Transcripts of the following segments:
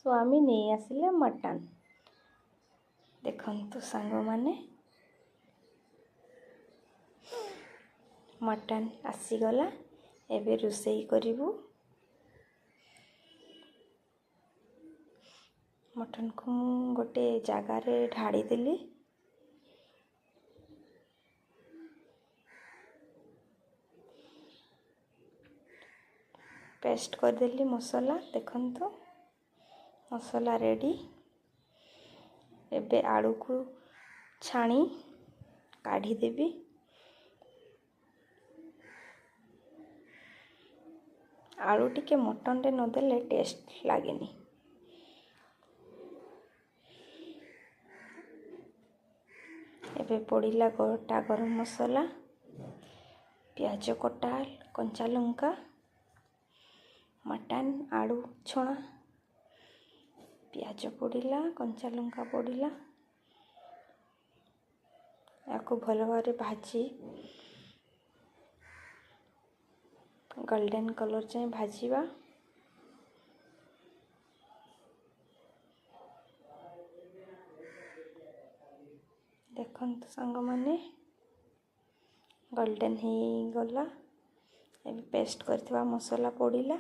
स्वामी नहीं आसिले मटन। देखंतु सांग माने मटन आसीगला। एबे रोषेई करिवु। मटन को गोटे जगार ढाड़ी देली। पेस्ट करदेली मसला। देखंतु मसला रेडी। एबे आलू को छाणी काढ़ी देवी। आलू टिके मटन रे नदेले टेस्ट लागेनी। एबे पड़िला गोटा गरम मसला, प्याज कटा, कंचा लंका, मटन आलू छणा, प्याज पड़िला, कंचा लंका पड़िला। याको भल भाव भाजी गोल्डन कलर जाए भाजीबा। देखंतु सांग माने गोल्डन ही गला। एबे पेस्ट करथिबा मसला पड़िला।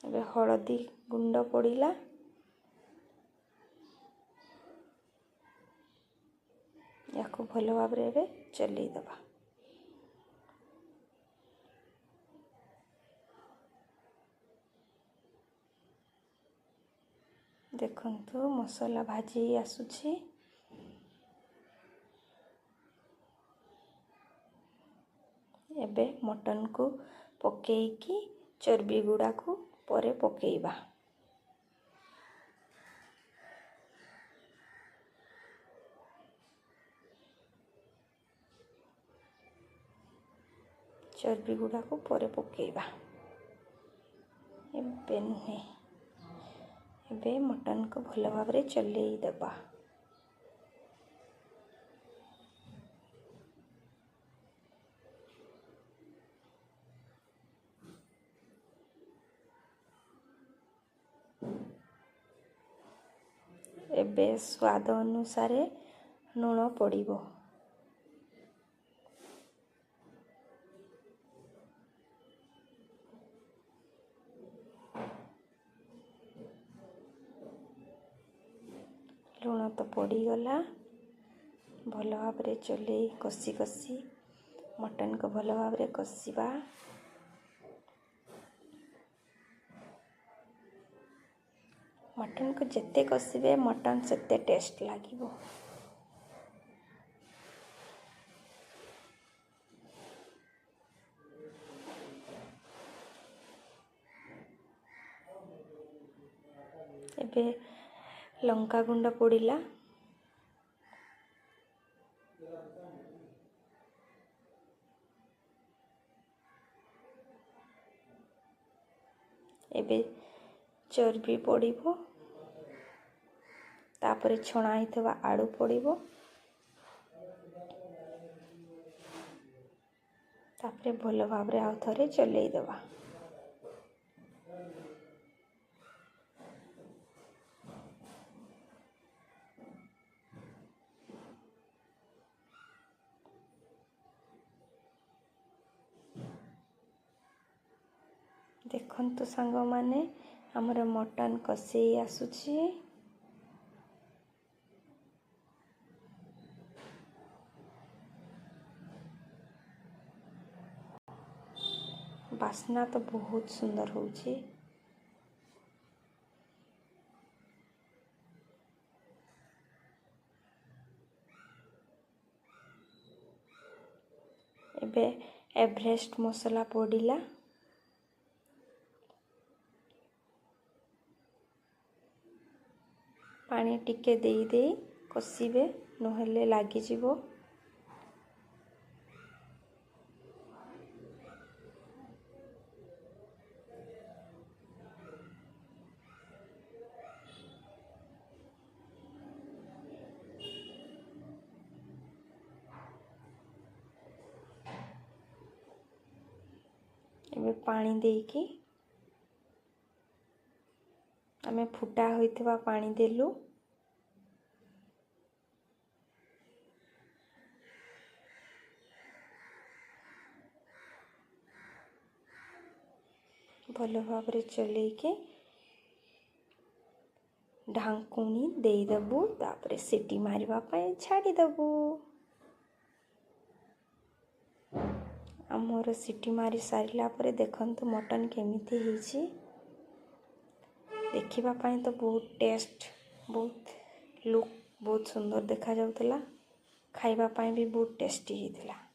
एबे हळदी गुंड पड़िला। याको भल भाव रे चलई दबा। देखंतु मसला भाजी आसुछि। एबे मटन को पकेईकी चर्बी गुड़ा को परे पकेइबा। चर्बी गुड़ा को परे पकेइबा। एबे नुहे एबे मटन को भल भाव रे चलई दबा। एबे स्वाद अनुसार लूण पड़िबो। लूण तो पड़ीगला। भल भाव रे चले कसी कसी मटन को भल भाव रे कसीबा। मटन को जेते कसीबे मटन सेते टेस्ट लागिबो। एबे लंका गुंड पड़िला। एबे चर्बी पड़िबो। तापरे छणा हिथवा आलू पड़िबो। तापरे भल भाव रे आउ थरे चलई दबा। देखंतु सांग माने हमर मटन कसेई आसुछि। बास्ना तो बहुत सुंदर होउछि। एबे एवरेस्ट मसला पड़िला। पानी टिके देई देई कसीबे नहेले लागी जिवो। एबे पानी देकी आमे फुटा होइथिबा पानी देलु। भल भाव चले के ढांकुणी देदेबू तापरे सीटी मारिबा पई छाड़ी देबू। आमर सीटी मारी सारिला परे देखंतु मटन केमिति ହେଇଛି। देखिबा पई तो बहुत टेस्ट बहुत लुक बहुत सुंदर देखा जाउतला। खाइबा पई भी बहुत टेस्टी हितला।